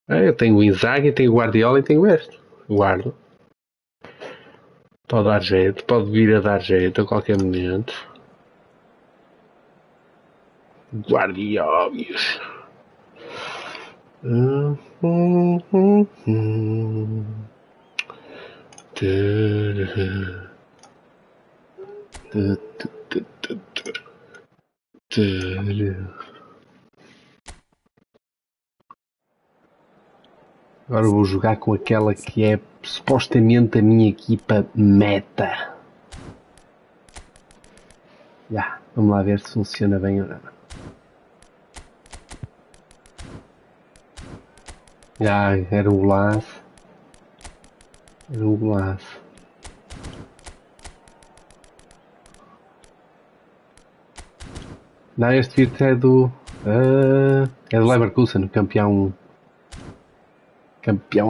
Eu tenho o Inzaghi, tenho o Guardiola e tenho este. Guardo. Pode dar jeito, pode vir a dar jeito a qualquer momento. Guardiola. Agora vou jogar com aquela que é supostamente a minha equipa meta. Já, vamos lá ver se funciona bem ou não. Já, era o golaço. Era o golaço. Não, este vídeo é do... é do Leverkusen, campeão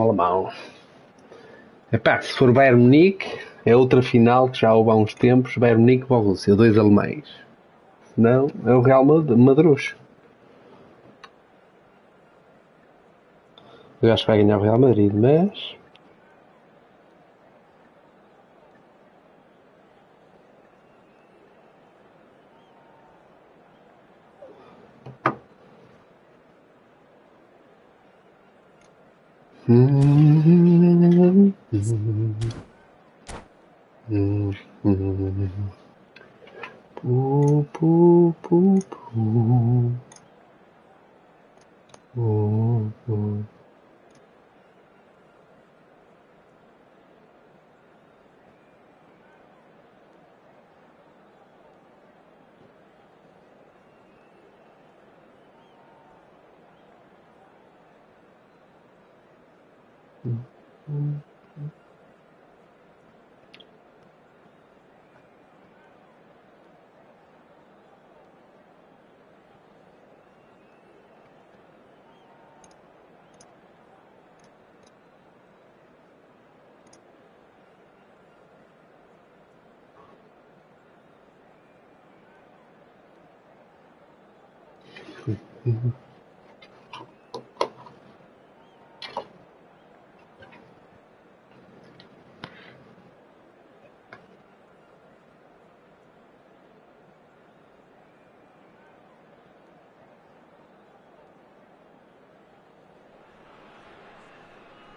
alemão. Epá, se for Bayern Munique, é outra final que já houve há uns tempos. Bayern Munique e Borussia, 2 alemães. Se não, é o Real Madrid. Eu acho que vai ganhar o Real Madrid, mas...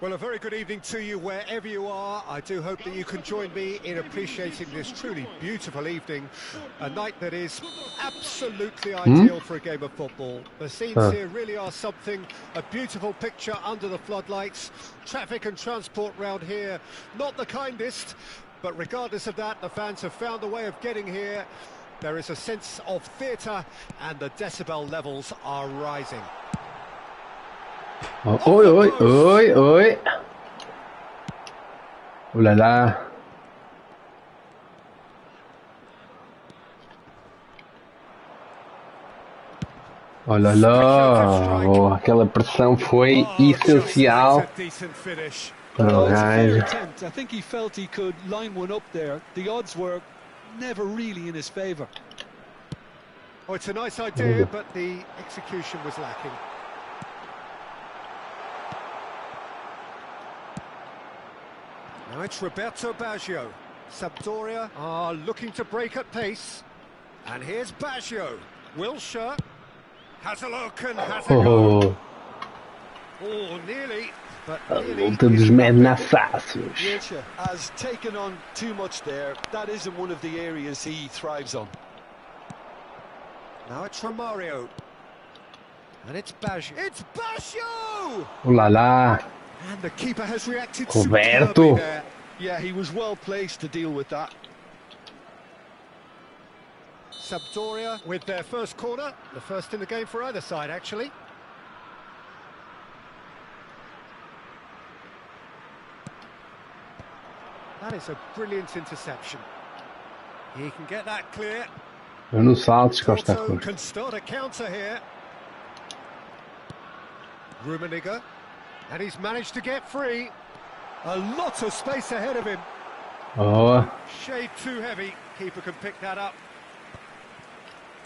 Well, a very good evening to you wherever you are. I do hope that you can join me in appreciating this truly beautiful evening. A night that is absolutely ideal for a game of football. The scenes here really are something, a beautiful picture under the floodlights. Traffic and transport round here, not the kindest, but regardless of that, the fans have found a way of getting here. There is a sense of theatre and the decibel levels are rising. Oi, oi, oi, oi. Oh là là. Oh là lá. Oh, aquela pressão foi essencial para o gajo. I think he felt he could line one up there. The odds were never really in his favour. Oh, it's a nice idea, but the execution was lacking. Now it's Roberto Baggio. Sampdoria are looking to break at pace. And here's Baggio. Wilshere has a look and has a go. Oh, nearly. But nearly. Wilshere has taken on too much there. That isn't one of the areas he thrives on. Now it's Romario. And it's Baggio. It's Baggio! Oh là là. And the keeper has reacted Roberto. superbly there. Yeah, he was well placed to deal with that. Sampdoria with their first corner, the first in the game for either side, actually. That is a brilliant interception. He can get that clear. Eu não salto, Costa. Can start a counter here. Rummenigge. And he's managed to get free. A lot of space ahead of him. Oh. Shade too heavy. Keeper can pick that up.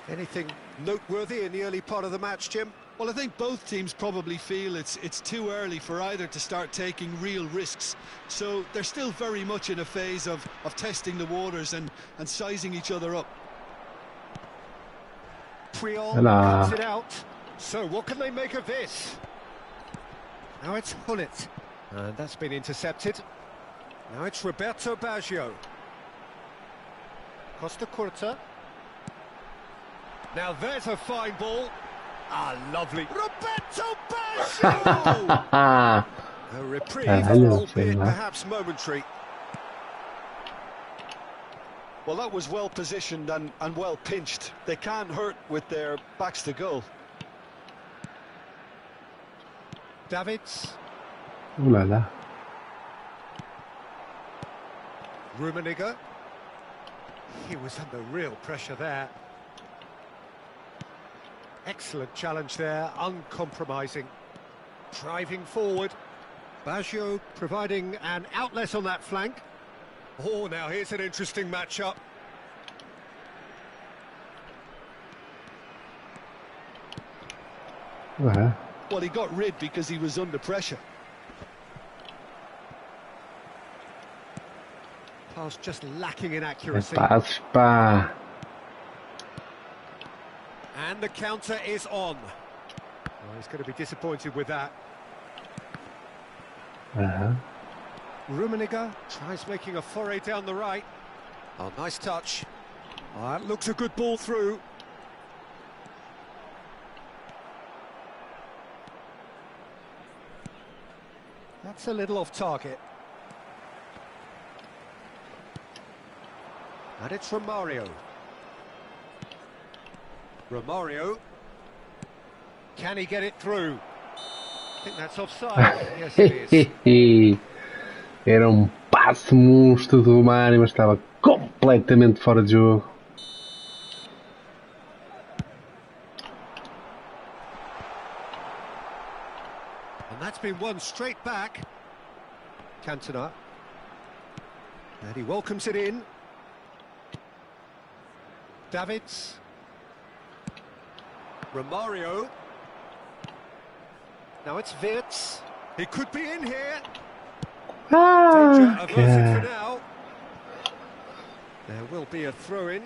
Anything noteworthy in the early part of the match, Jim? Well, I think both teams probably feel it's too early for either to start taking real risks. So they're still very much in a phase of testing the waters and sizing each other up. Puyol Hello. cuts it out. So what can they make of this? Now it's Hullet. And that's been intercepted. Now it's Roberto Baggio. Costa Curta. Now there's a fine ball. Ah, lovely. Roberto Baggio! A reprieve, albeit perhaps momentary. Well, that was well positioned and well pinched. They can't hurt with their backs to goal. Davids. Ooh la la. Rummenigge. He was under real pressure there. Excellent challenge there, uncompromising. Driving forward. Baggio providing an outlet on that flank. Oh, now here's an interesting matchup. Well, Well, he got rid because he was under pressure. Pass just lacking in accuracy. pá. And the counter is on. Oh, he's going to be disappointed with that. Rummenigge tries making a foray down the right. Oh, nice touch. Oh, that looks a good ball through. That's a little off target. And it's Romario. Romario. Can he get it through? I think that's offside. Yes, it is. Era passe monstro do Mário, mas estava completamente fora de jogo. And that's been won straight back. Cantona. And he welcomes it in. Davids. Romario. Now it's Wirtz. He could be in here. Danger averted for now. There will be a throw-in.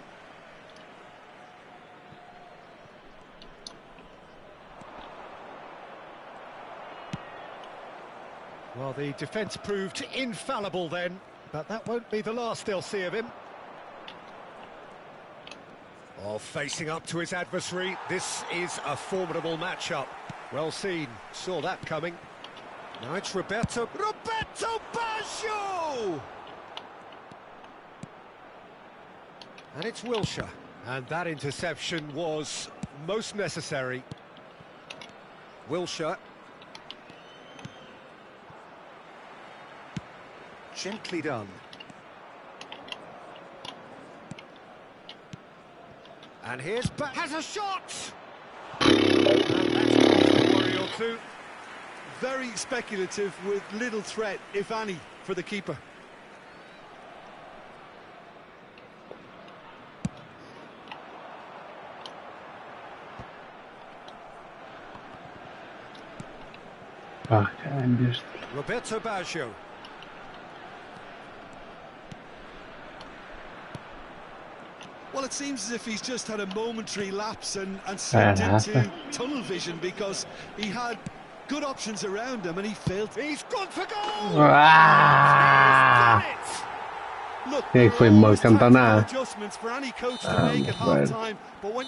Well, the defence proved infallible then, but that won't be the last they'll see of him. Oh, facing up to his adversary, this is a formidable matchup. Well seen, saw that coming. Now it's Roberto Baggio! And it's Wilshere. And that interception was most necessary. Wilshere. Gently done. And here's has a shot! And that's a worry or two. Very speculative with little threat, if any, for the keeper. Ah, caralho. Roberto Baggio. Well, it seems as if he's just had a momentary lapse and slipped into tunnel vision because he had good options around him and he failed. He's gone for goal! Ah! Look, Quem é que foi mal Cantona? adjustments for any coach to make at half-time, but when...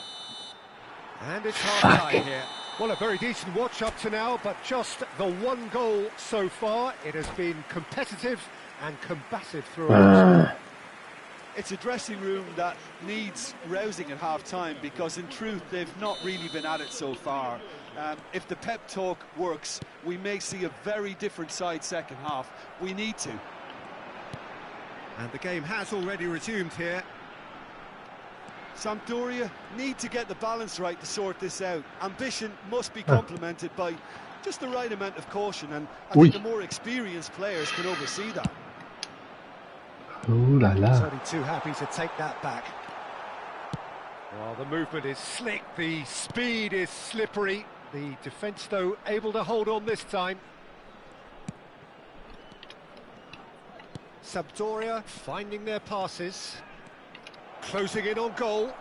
And it's half-time here. Well, a very decent watch up to now, but just the one goal so far. It has been competitive and combative throughout. It's a dressing room that needs rousing at half-time because, in truth, they've not really been at it so far. If the pep talk works, we may see a very different side second half. We need to. And the game has already resumed here. Sampdoria need to get the balance right to sort this out. Ambition must be complemented by just the right amount of caution, and I think the more experienced players can oversee that. Ooh la He's la. only too happy to take that back. Well, the movement is slick, the speed is slippery, The defence, though, able to hold on this time. Sampdoria finding their passes. Closing in on goal.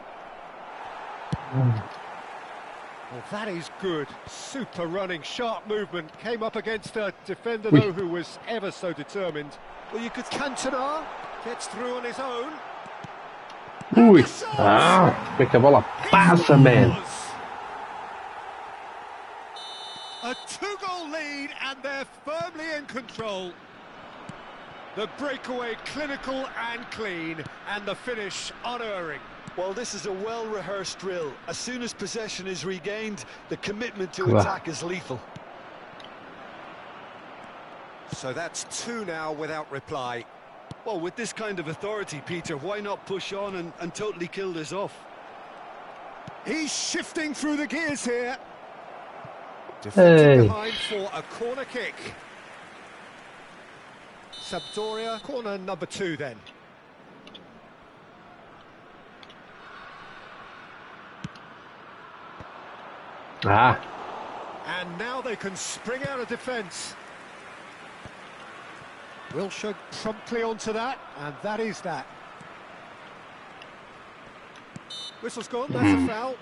Well, that is good. Super running, sharp movement. Came up against a defender, though, who was ever so determined. Well, you could... Cantona gets through on his own. Ui! Ah! Como é que a bola passa, man? A two-goal lead, and they're firmly in control. The breakaway clinical and clean, and the finish unerring. Well, this is a well-rehearsed drill. As soon as possession is regained, the commitment to attack is lethal. So that's two now without reply. Well, with this kind of authority, Peter, why not push on and totally kill this off? He's shifting through the gears here. Defending behind for a corner kick. Sampdoria, corner number 2 then. Ah! And now they can spring out of defence. Wilshere promptly onto that, and that is that. Whistle's gone, that's a foul.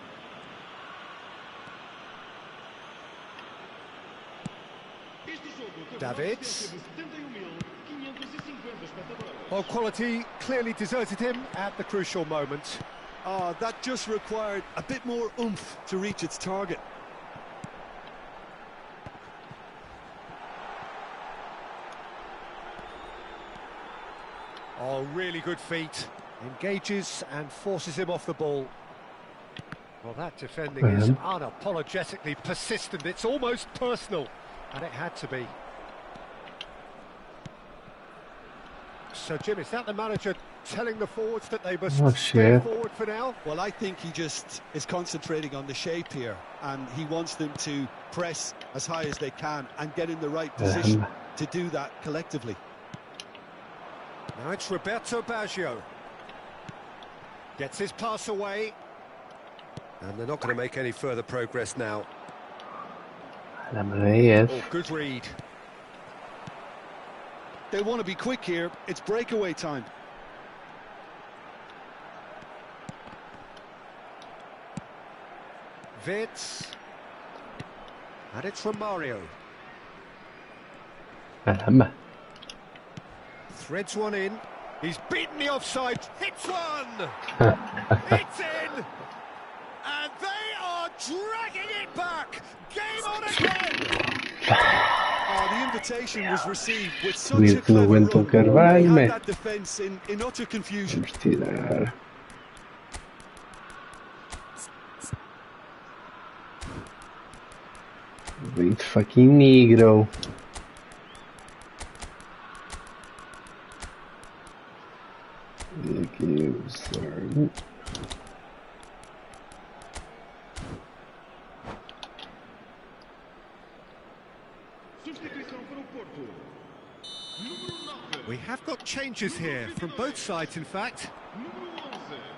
Davids. Well, quality clearly deserted him at the crucial moment. That just required a bit more oomph to reach its target. Oh, really good feet. Engages and forces him off the ball. Well, that defending is unapologetically persistent. It's almost personal, and it had to be. So, Jim, is that the manager telling the forwards that they must stay forward for now? Well, I think he just is concentrating on the shape here, and he wants them to press as high as they can and get in the right position to do that collectively. Now it's Roberto Baggio. Gets his pass away. And they're not going to make any further progress now. Oh, good read. They want to be quick here. It's breakaway time. Vitz. And it's Romario. Threads one in. He's beaten the offside. Hits one. It's in. And they are dragging it back. Game on again. The invitation was received with such a clever run. They had that defence in utter confusion. Wait, fucking negro. We have got changes here from both sides, in fact.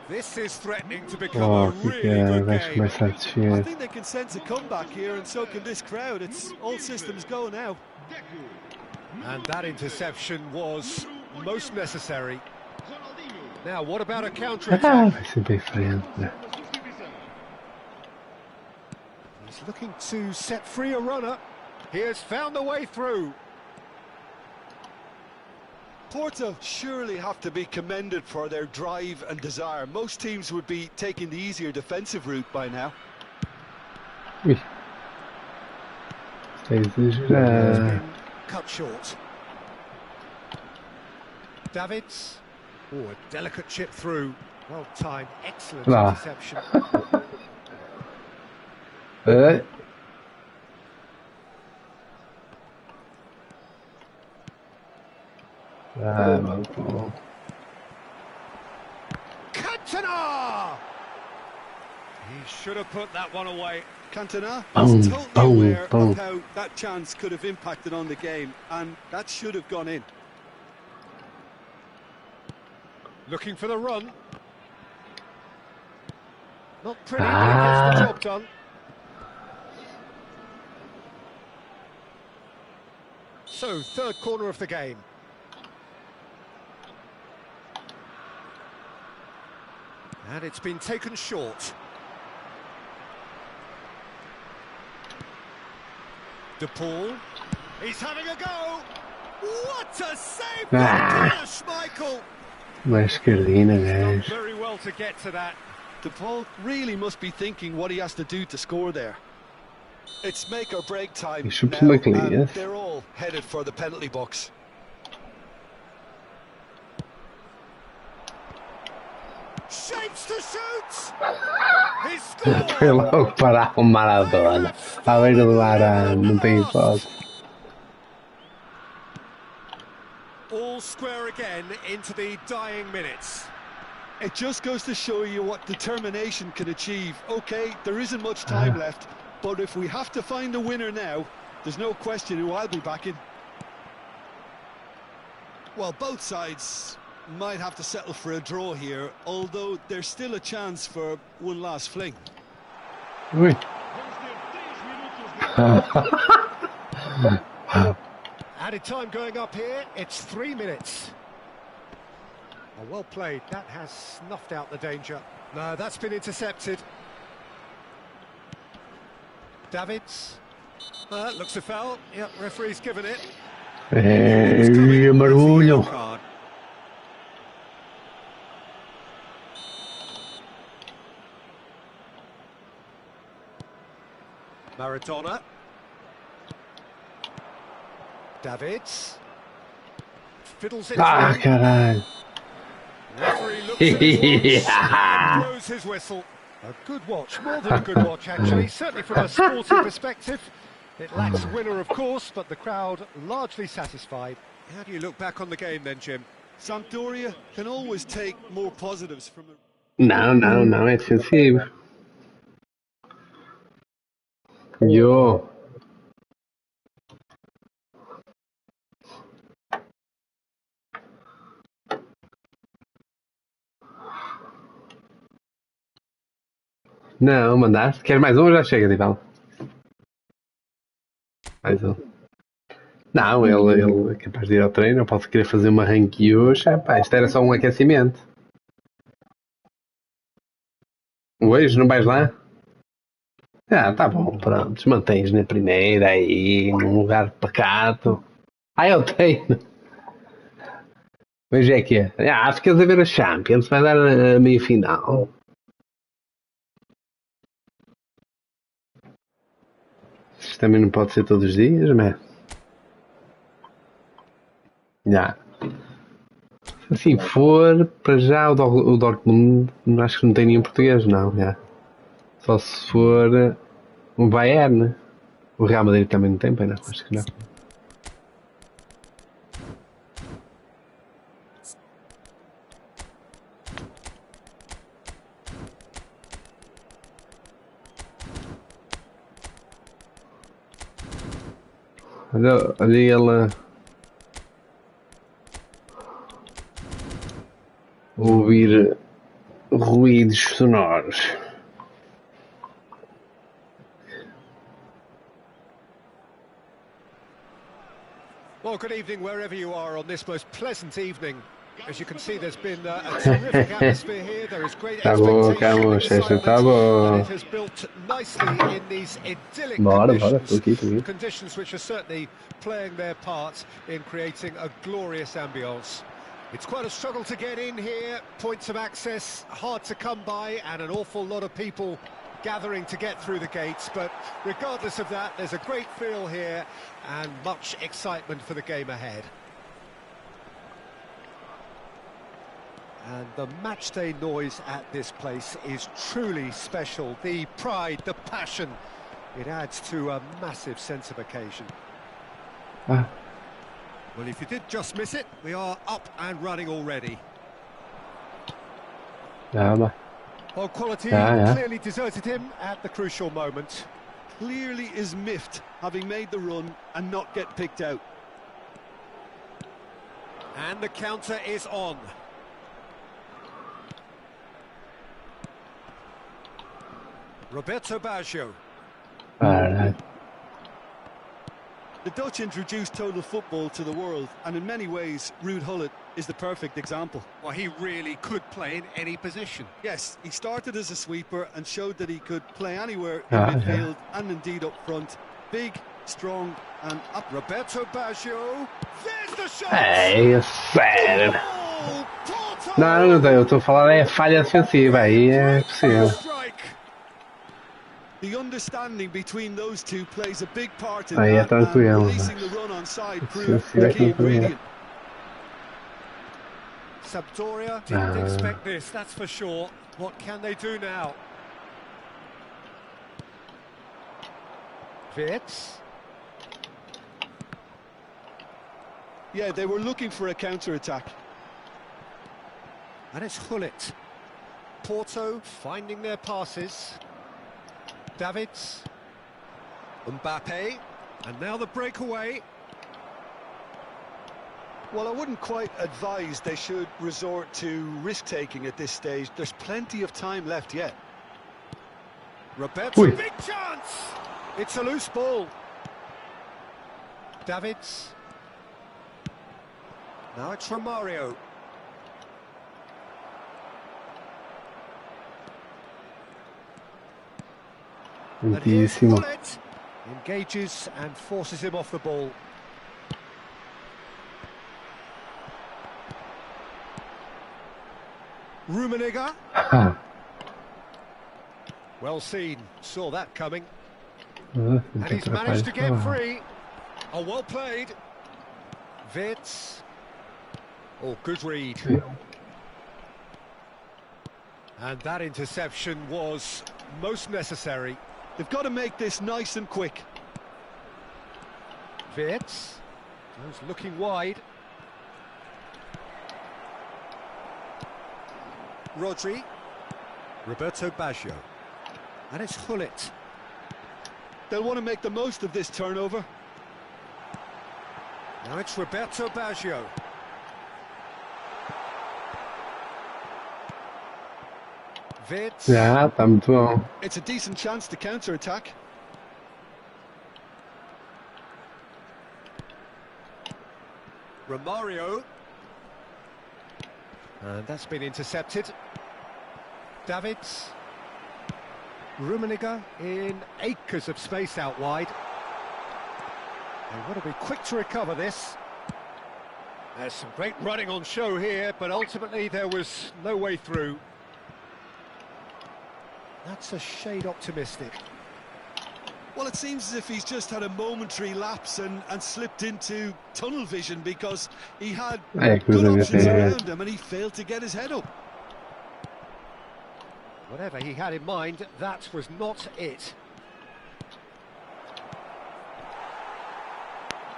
This is threatening to become a really good game. I think they can sense a comeback here, and so can this crowd. It's all systems go now. And that interception was most necessary. Now, what about a counter-attack? He's looking to set free a runner. He has found the way through. Porto surely have to be commended for their drive and desire. Most teams would be taking the easier defensive route by now. Cut short. Davids. Oh, a delicate chip through. Well timed, excellent interception. Cantona! He should have put that one away. Cantona is totally aware of how that chance could have impacted on the game, and that should have gone in. Looking for the run. Not pretty, but he gets the job done. So, third corner of the game. And it's been taken short. De Paul. He's having a go. What a save from Schmeichel. Mais esquerdina, Done gajo. very well to get to that. De Paul really must be thinking what he has to do to score there. It's make or break time Isso now, precisa and yes. they're all headed for the penalty box. Shapes to shoot. He scored. Foi logo parar o Maradona. À beira do Arana, não tem hipótese. All square again into the dying minutes. It just goes to show you what determination can achieve. Okay, there isn't much time left, but if we have to find a winner now, there's no question who I'll be backing. Well, both sides might have to settle for a draw here, although there's still a chance for one last fling. Ui. Added time going up here, it's 3 minutes. Oh, well played, that has snuffed out the danger. No, that's been intercepted. Davids. Looks a foul. Yep, referee's given it. Marulho. Card. Maradona. Davids. Fiddles it. Caralho. Referee looks at his watch and blows his whistle. A good watch, more than a good watch actually, certainly from a sporting perspective. It lacks a winner of course, but the crowd largely satisfied. How do you look back on the game then, Jim? Sampdoria can always take more positives from a... Não, é defensivo. Yo. Não, mandaste? Queres mais um ou já chega, Dybala? Mais um. Não, ele é capaz de ir ao treino. Eu posso querer fazer uma rank hoje. Pá, isto era só um aquecimento. Hoje não vais lá? Tá bom, pronto. Mantens na primeira aí, num lugar pacato. Eu tenho. Hoje é que é. Ficas a ver a Champions, vai dar a meia-final. Isto também não pode ser todos os dias, mas... Se assim for, para já o Dortmund acho que não tem nenhum português, não. Só se for o Bayern. O Real Madrid também não tem, não, acho que não. Olha ele ouvir ruídos sonoros. Well, good evening wherever you are on this most pleasant evening. As you can see, there's been a terrific atmosphere here. There is great expectation, and it has built nicely in these idyllic conditions which are certainly playing their part in creating a glorious ambience. It's quite a struggle to get in here, points of access hard to come by, and an awful lot of people gathering to get through the gates, but regardless of that, there's a great feel here and much excitement for the game ahead. And the matchday noise at this place is truly special. The pride, the passion, it adds to a massive sense of occasion. Well, if you did just miss it, we are up and running already. Well, quality clearly deserted him at the crucial moment. Clearly is miffed, having made the run and not get picked out. And the counter is on. Roberto Baggio. The Dutch introduced total football to the world, and in many ways, Ruud Gullit is the perfect example. Well, he really could play in any position. Yes, he started as a sweeper and showed that he could play anywhere in midfield and indeed up front. Big, strong and up. Roberto Baggio. There's the shot! É, sério. Não, eu estou a falar é falha defensiva, aí é possível. The understanding between those two plays a big part in Aí é that, tranquilo. and releasing the run on side proved the key ingredient. Sampdoria didn't expect this, that's for sure. What can they do now? Wirtz. Yeah, they were looking for a counter-attack. And it's Gullit. Porto finding their passes. Davids. Mbappe. And now the breakaway. Well, I wouldn't quite advise they should resort to risk-taking at this stage. There's plenty of time left yet. Roberto, big chance! It's a loose ball. Davids. Now it's Romario. And here's Gullit. Engages and forces him off the ball. Rummenigge. Well seen, saw that coming. And he's managed to get free. Oh, well played. Wirtz. Oh, good read. And that interception was most necessary. They've got to make this nice and quick. Wirtz. Goes looking wide. Rodri. Roberto Baggio. And it's Gullit. They'll want to make the most of this turnover. Now it's Roberto Baggio. Wirtz. Já, tá muito bom. It's a decent chance to counter-attack. Romario. And that's been intercepted. Davids. Rummenigge in acres of space out wide. They want to be quick to recover this. There's some great running on show here, but ultimately there was no way through. That's a shade optimistic. Well, it seems as if he's just had a momentary lapse and slipped into tunnel vision because he had good options around him and he failed to get his head up. Whatever he had in mind, that was not it.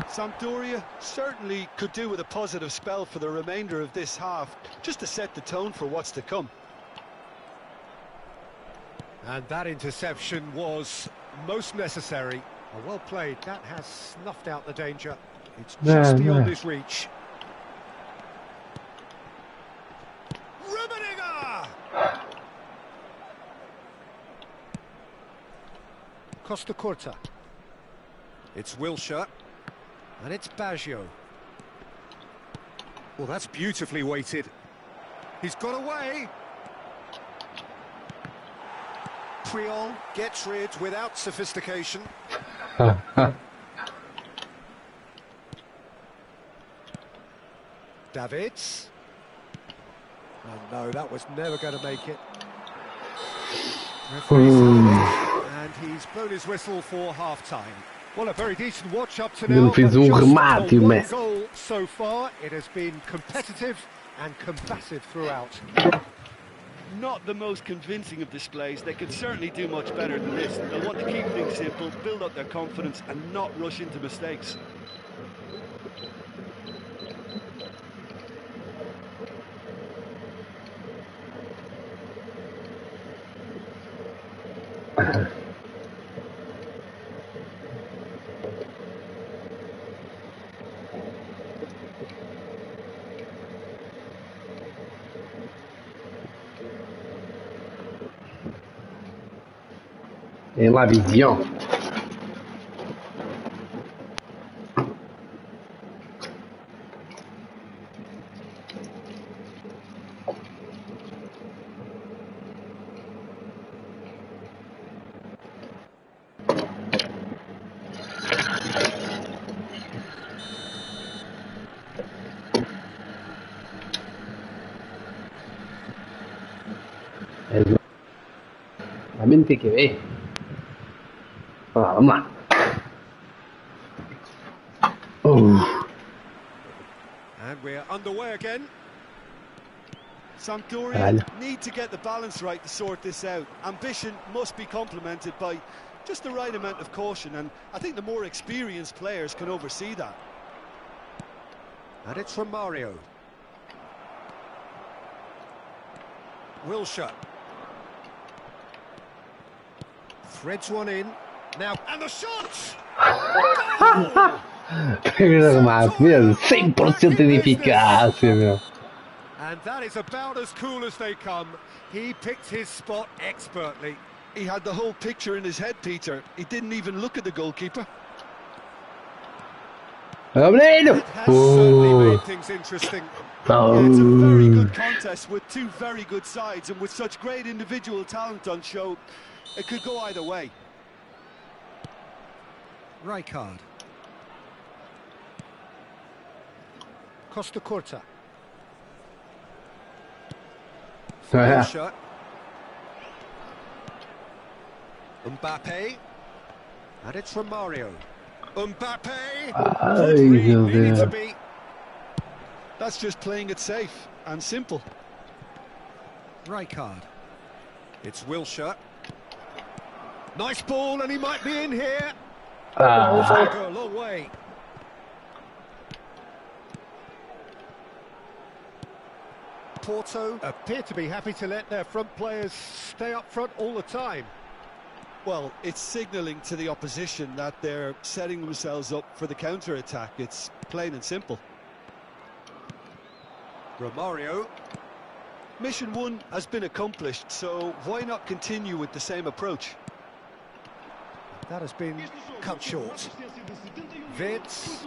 Sampdoria certainly could do with a positive spell for the remainder of this half, just to set the tone for what's to come. And that interception was most necessary. Well played, that has snuffed out the danger. It's just beyond his reach. Rummenigge! Costa Curta. It's Wilshere. And it's Baggio. Well, that's beautifully weighted. He's got away. Triol gets rid without sophistication. Davids. Oh no, that was never going to make it. And he's blown his whistle for half-time. Well, a very decent watch up to now. Fez remate, one goal so far. It has been competitive and combative throughout. Not the most convincing of displays. They could certainly do much better than this. They'll want to keep things simple, build up their confidence and not rush into mistakes. Et la vision. Claramente hay que ver. Vamos lá. And we're underway again. Sampdoria need to get the balance right to sort this out. Ambition must be complemented by just the right amount of caution, and I think the more experienced players can oversee that. And it's Romario. Wilshere. Threads one in. Now, and the shot! Primeiro remate mesmo, 100% de eficácia, meu. And that is about as cool as they come. He picked his spot expertly. He had the whole picture in his head, Peter. He didn't even look at the goalkeeper. Menino! It has certainly made things interesting. Yeah, it's a very good contest with two very good sides, and with such great individual talent on show, it could go either way. Rijkaard. Costa Curta. Wilshere. Mbappe. And it's Romario. Mbappe. Ai, meu Deus. That's just playing it safe and simple. Rijkaard. It's Wilshere. Nice ball, and he might be in here. Go a long way. Porto appear to be happy to let their front players stay up front all the time. Well, it's signalling to the opposition that they're setting themselves up for the counter-attack. It's plain and simple. Romario. Mission 1 has been accomplished, so why not continue with the same approach? That has been cut short. Vitz.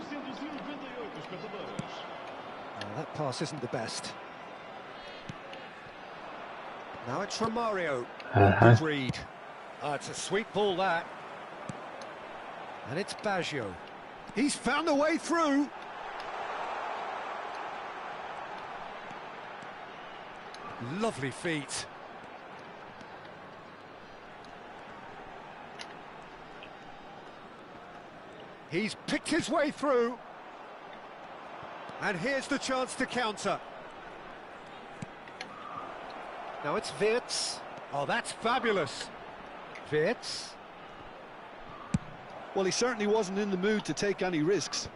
That pass isn't the best. Now it's Romario. Good read. It's a sweet ball, that. And it's Baggio. He's found a way through. Lovely feet. He's picked his way through. And here's the chance to counter. Now it's Vitz. Oh, that's fabulous. Vitz. Well, he certainly wasn't in the mood to take any risks.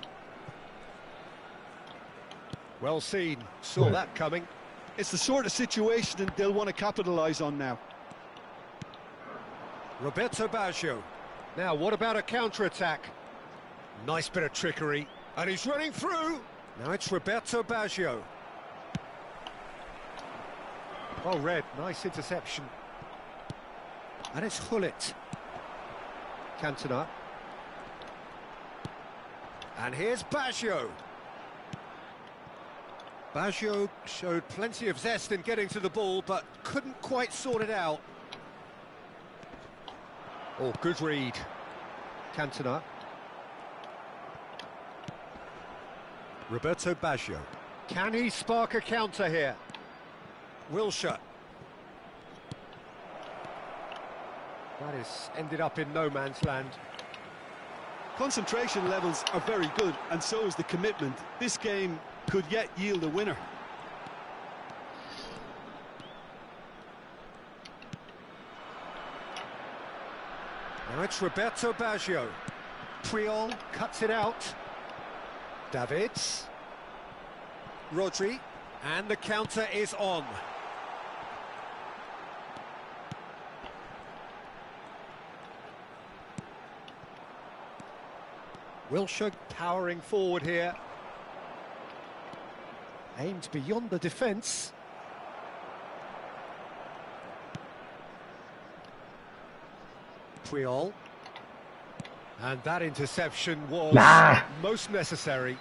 Well seen. Saw that coming. It's the sort of situation that they'll want to capitalise on now. Roberto Baggio. Now, what about a counter-attack? Nice bit of trickery. And he's running through. Now it's Roberto Baggio. Oh, Red, nice interception. And it's Hullet. Cantona. And here's Baggio. Baggio showed plenty of zest in getting to the ball, but couldn't quite sort it out. Oh, good read. Cantona. Roberto Baggio. Can he spark a counter here? Wilshere. That is ended up in no man's land. Concentration levels are very good, and so is the commitment. This game could yet yield a winner. Now it's Roberto Baggio. Puyol cuts it out. Davids. Rodri. And the counter is on. Wilshere powering forward here. Aimed beyond the defence. Puyol. And that interception was most necessary.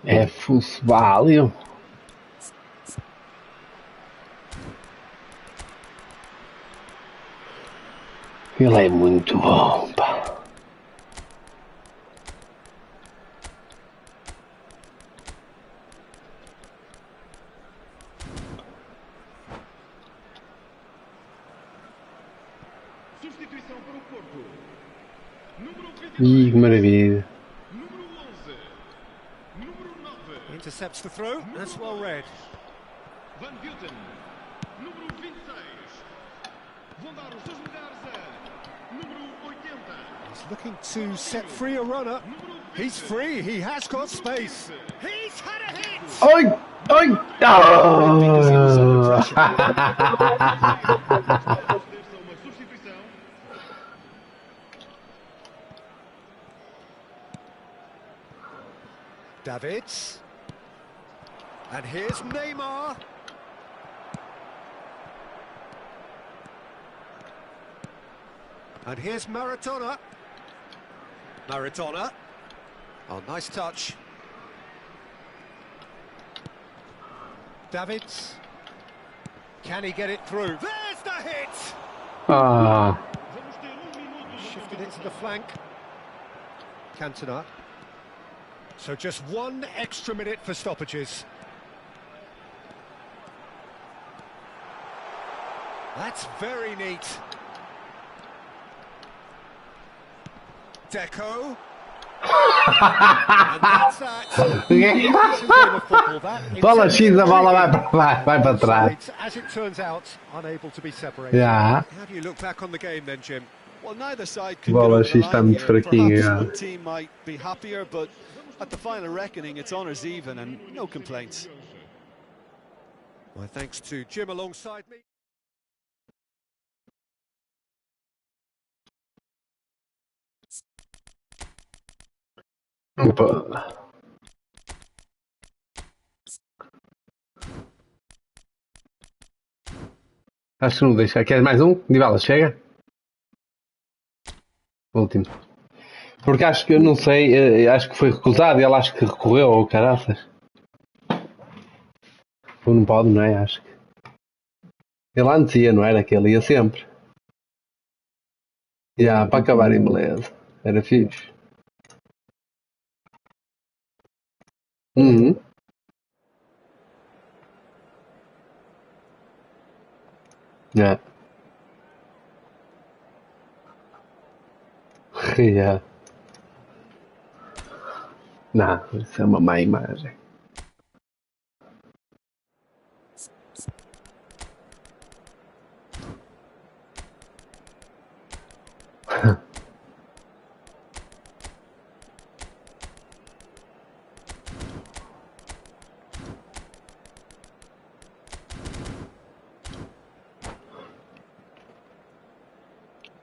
É fuçbalho. Ele é muito bom, pá. Substituição para o Porto. Número 22. Ih, que maravilha. Número 11. Número 9. Intercepts the throw. That's well read. Van Gilten. Número 26. Vão dar os seus lugares a número 80. He's looking to set free a runner. He's free. He has got space. He's had a hit. Oi! Oi! Oh! Uma substituição. Davids. And here's Neymar. And here's Maradona. Maradona. Oh, nice touch. Davids. Can he get it through? There's the hit! Ah! Vamos ter minuto. Shifted it to the flank. Cantona. So just 1 extra minute for stoppages. That's very neat. Deco. And that's that. Game of football, that. Bola X, a bola vai para trás. As it turns out, unable to be separated. Yeah. How do you look back on the game then, Jim? Well, neither side could Bola get over the X está line muito here. fraquinha. Perhaps one team might be happier, but at the final reckoning, it's honours even and no complaints. Well, thanks to Jim alongside me. Opa. Acho que não deixa. Queres mais um? Dybala, chega? Último. Porque acho que eu não sei, acho que foi recusado e ele acho que recorreu ao caraças. Ou não pode, não é? Acho que. Ele antes ia, não era? Que ele ia sempre. Para acabar em beleza. Era fixe. Uhum. Yeah. Yeah. Não, isso é uma má imagem.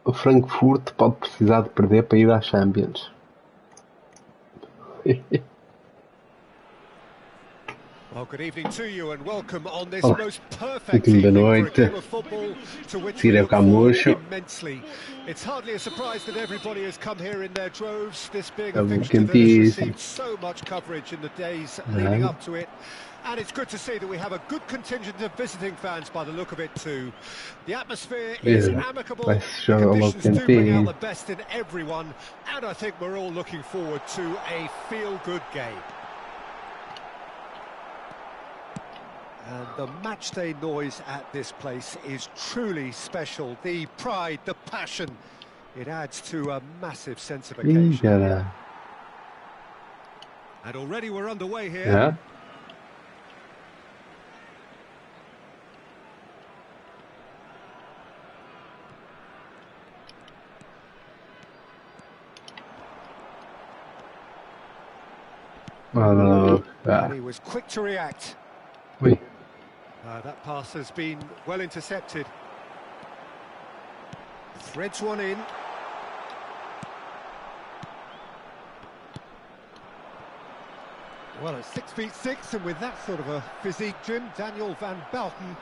O Frankfurt pode precisar de perder para ir à Champions. Well, good evening to you and welcome on this Olá. most perfect Último da evening for a noite. game of football to which we Seguir look ao forward Camões. immensely. It's hardly a surprise that everybody has come here in their droves, this being a É um fixture that has quentíssimo. received so much coverage in the days leading up to it. And it's good to see that we have a good contingent of visiting fans by the look of it too. The atmosphere is amicable, Vai the se jogar logo conditions do bring out quentinho. the best in everyone, and I think we're all looking forward to a feel-good game. And the matchday noise at this place is truly special. The pride, the passion, it adds to a massive sense of Ih, occasion. cara. And already we're underway here. Yeah. And he was quick to react. Ui. That pass has been well intercepted. Threads one in. Well, at 6'6", and with that sort of a physique, Jim, Daniel van Belten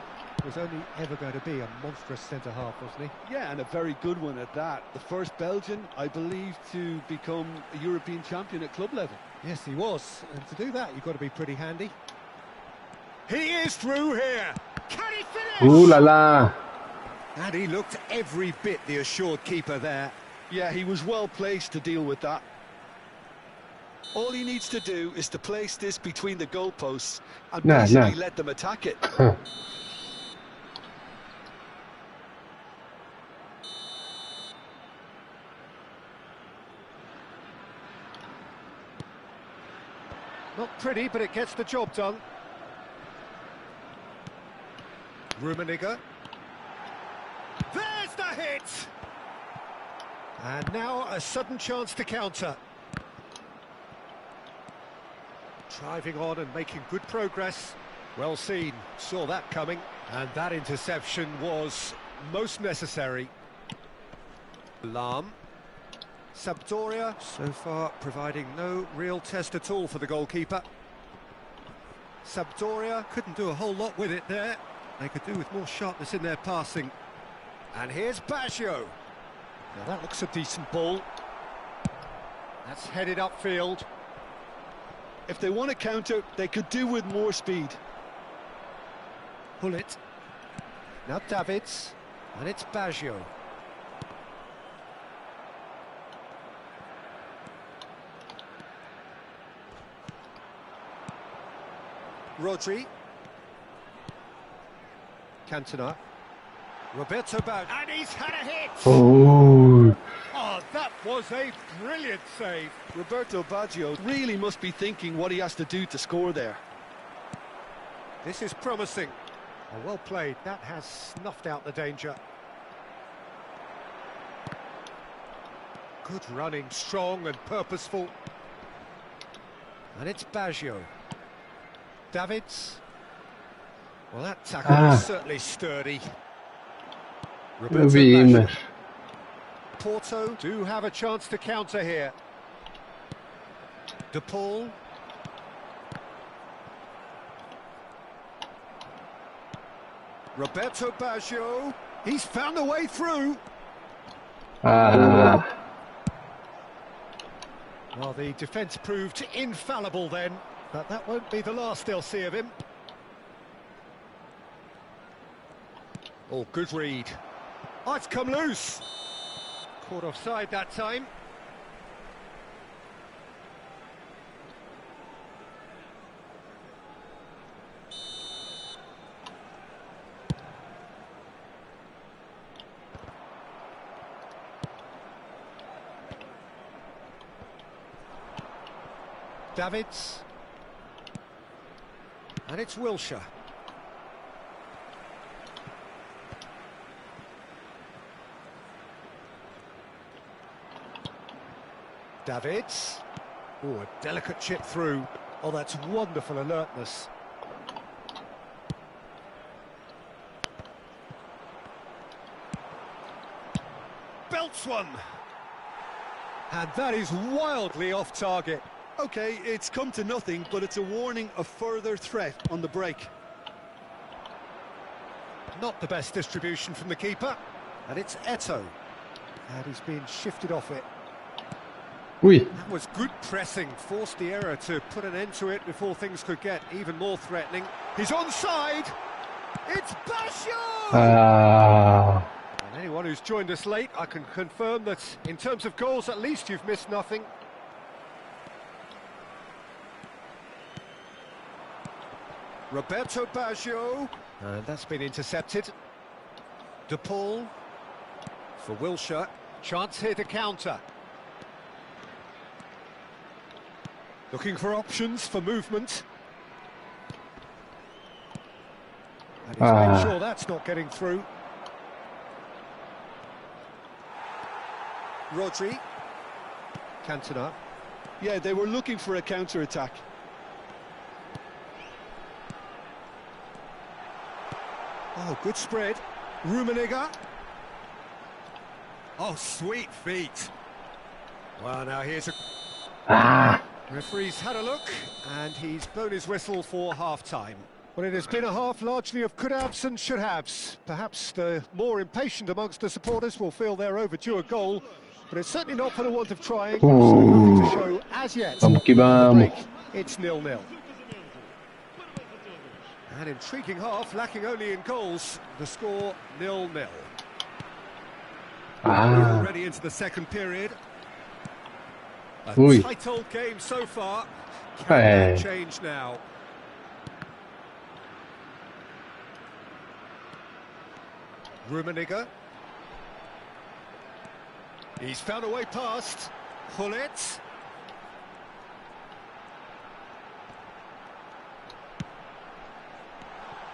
was only ever going to be a monstrous centre-half, wasn't he? Yeah, and a very good one at that. The first Belgian, I believe, to become a European champion at club level. Yes, he was. And to do that, you've got to be pretty handy. He is through here. Can he finish? Ooh la la. And he looked every bit the assured keeper there. Yeah, he was well placed to deal with that. All he needs to do is to place this between the goalposts and basically let them attack it. Not pretty, but it gets the job done. Rummenigge. There's the hit! And now a sudden chance to counter. Driving on and making good progress. Well seen, saw that coming. And that interception was most necessary. Lahm. Sampdoria, so far providing no real test at all for the goalkeeper. Sampdoria couldn't do a whole lot with it there. They could do with more sharpness in their passing. And here's Baggio. Now that looks a decent ball. That's headed upfield. If they want to counter, they could do with more speed. Pull it. Now Davids. And it's Baggio. Rodri. Cantona. Roberto Baggio. And he's had a hit! Oh, That was a brilliant save. Roberto Baggio really must be thinking what he has to do to score there. This is promising. Oh, well played. That has snuffed out the danger. Good running, strong and purposeful. And it's Baggio. Davids. Well, that tackle was certainly sturdy. Roberto Baggio. Porto do have a chance to counter here. De Paul. Roberto Baggio. He's found a way through. Well, the defence proved infallible then, but that won't be the last they'll see of him. Oh, good read. Oh, it's come loose. Caught offside that time. Davids. And it's Wilshere. Davids. Oh, a delicate chip through. Oh, that's wonderful alertness. Belts one. And that is wildly off target. Okay, it's come to nothing, but it's a warning of further threat on the break. Not the best distribution from the keeper. And it's Eto'o. And he's been shifted off it. oui. That was good pressing, forced the error to put an end to it before things could get even more threatening. He's onside! It's Baggio! And anyone who's joined us late, I can confirm that in terms of goals, at least you've missed nothing. Roberto Baggio, and that's been intercepted. De Paul for Wilshere, chance here to counter. Looking for options for movement. And he's made sure that's not getting through. Rodri. Cantona. Yeah, they were looking for a counter-attack. Oh, good spread. Rummenigge. Oh, sweet feet. Well, now here's a... Referee's had a look, and he's blown his whistle for half-time. Well, it has been a half largely of could-haves and should-haves. Perhaps the more impatient amongst the supporters will feel they're overdue a goal, but it's certainly not for the want of trying, so nothing to show as yet. Vamos que vamos. It's 0-0. An intriguing half, lacking only in goals. The score 0-0. We're Ah, already into the second period. A ui. tight old game so far. Can that É. change now? Rummenigge. He's found a way past. Hullet.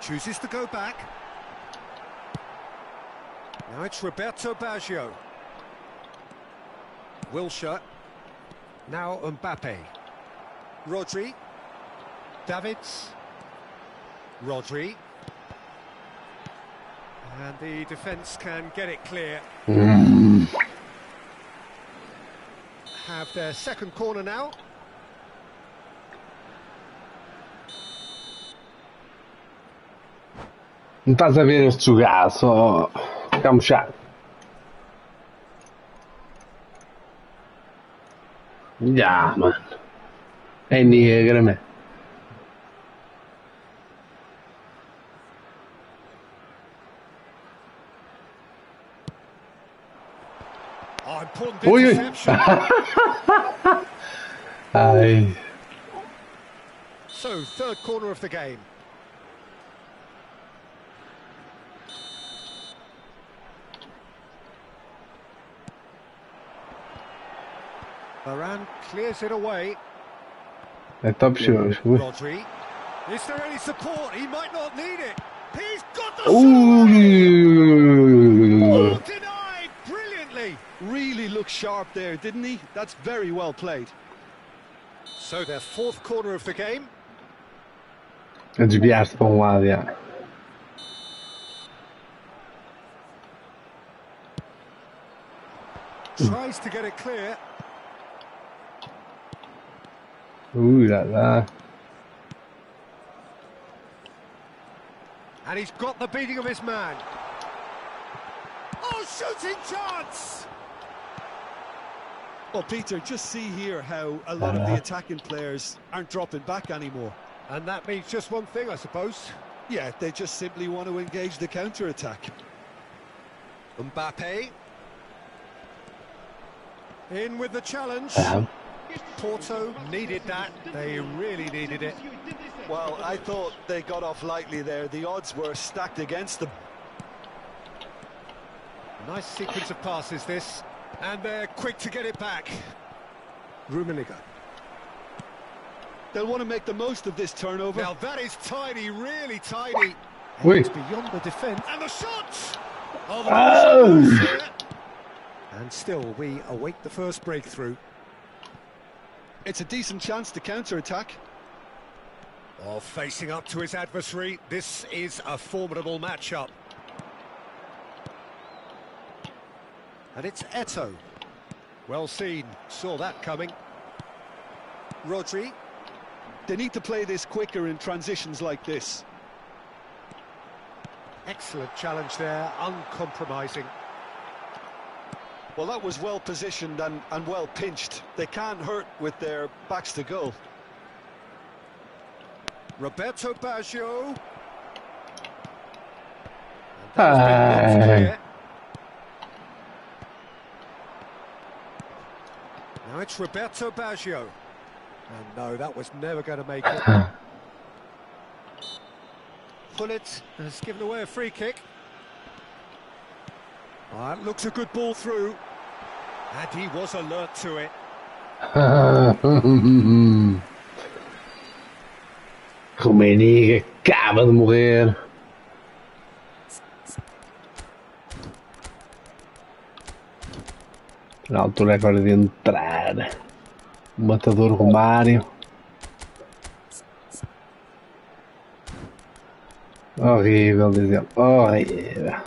Chooses to go back. Now it's Roberto Baggio. Wilshere. Now Mbappe. Rodri. Davids. Rodri. And the defence can get it clear. Have their second corner now. Não estás a ver este jogar, só ficamos chato. Já, mano. É negra, mano. Oh, important Ui, ui. interception. Ai. So, third corner of the game. Varane clears it away. É top shows. Ui. Rodri. Is there any support? He might not need it. He's got the Ui. shot! Denied brilliantly. Really looked sharp there, didn't he? That's very well played. So their fourth corner of the game. A desviar-se para lado, já. Tries to get it clear. Lá, lá. And he's got the beating of his man. Oh, shooting chance! Well, Peter, just see here how a lot of the attacking players aren't dropping back anymore. And that means just one thing, I suppose. Yeah, they just simply want to engage the counter-attack. Mbappe. In with the challenge. Porto needed that. They really needed it. Well, I thought they got off lightly there. The odds were stacked against them. Nice sequence of passes, this. And they're quick to get it back. Rummenigge. They'll want to make the most of this turnover. Now that is tiny, really tiny. Ui. It's beyond the defence. And the shot! Oh, the Oh. shot there. And still, we await the first breakthrough. It's a decent chance to counter-attack. Oh, facing up to his adversary. This is a formidable matchup. And it's Eto'o. Well seen. Saw that coming. Rodri. They need to play this quicker in transitions like this. Excellent challenge there, uncompromising. Well, that was well positioned and well pinched. They can't hurt with their backs to goal. Roberto Baggio. And that Ai. has been blocked clear. Now it's Roberto Baggio. And no, that was never going to make it. Hullet has given away a free kick. That looks a good ball through. And he was alert to it. Rummenigge acaba de morrer. Na altura agora de entrar. O matador Romário. Horrível, diz ele. Horrível.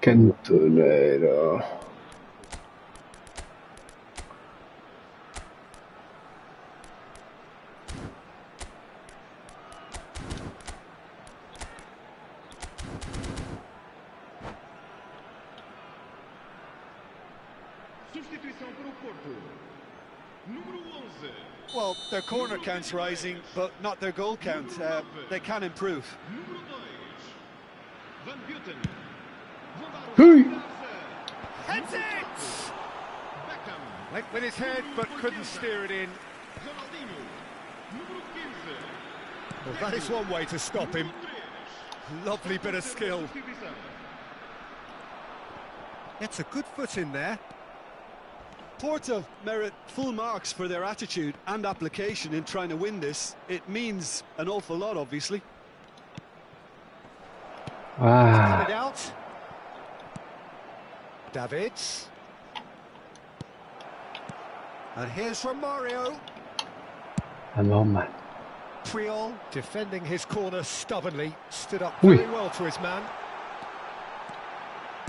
Cantoneiro. Substituição para o Porto. Número 11. Well, their corner count's rising, but not their goal count. They can improve. Número 2. Van Buiten. Vão dar o Hui. Heads it! Beckham. Went with his head, but couldn't steer it in. Ronaldinho. Número 15. Well, that is one way to stop him. Lovely bit of skill. Substituição. Gets a good foot in there. Porto merit full marks for their attitude and application in trying to win this. It means an awful lot, obviously. Ah, It out. Davids. And here's Romario. hello, man. Puyol defending his corner stubbornly. Stood up Ui. very well to his man.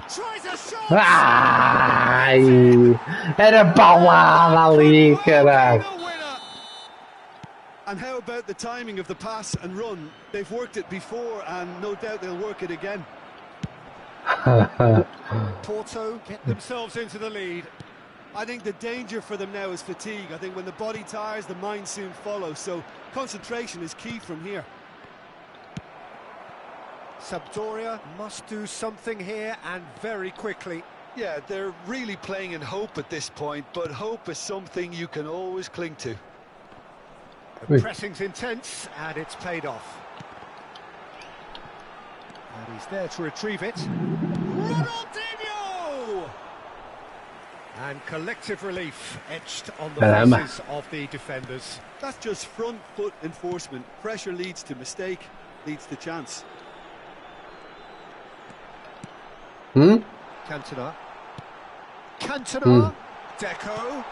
Tries a shot! Ai, era paulada ali, caralho. The winner! And how about the timing of the pass and run? They've worked it before and no doubt they'll work it again. Porto get themselves into the lead. I think the danger for them now is fatigue. I think when the body tires, the mind soon follows. So concentration is key from here. Sampdoria must do something here and very quickly. Yeah, they're really playing in hope at this point, but hope is something you can always cling to. The Ui. pressing's intense and it's paid off. And he's there to retrieve it. Ronaldinho! And collective relief etched on the Caramba. faces of the defenders. That's just front foot enforcement. Pressure leads to mistake, leads to chance. Cantona. Cantona. Deco.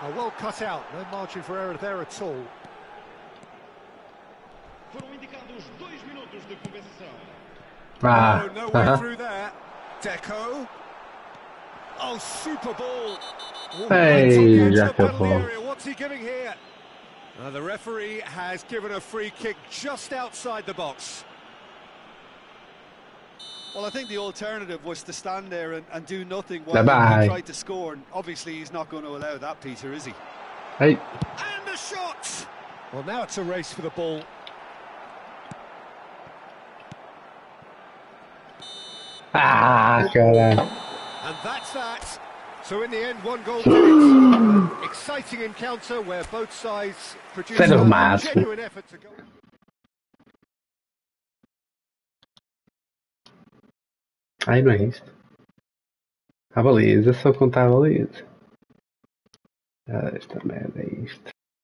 Oh, well cut out. No margin for error there at all. Foram indicados 2 minutos de compensação. Ah, No way through there. Deco. Oh, super ball. Oh, Hey, right on the edge of the Jacob penalty ball. area. What's he giving here? The referee has given a free kick just outside the box. Well, I think the alternative was to stand there and do nothing while Bye-bye. he tried to score. And obviously, he's not going to allow that, Peter, is he? hey, And a shot! Well, now it's a race for the ball. caralho. And that's that. So in the end, one goal did it. An exciting encounter where both sides produced Set of a maths. genuine effort to go. Ai, não é isto. A baliza, só contar a baliza. Ah, esta merda é isto.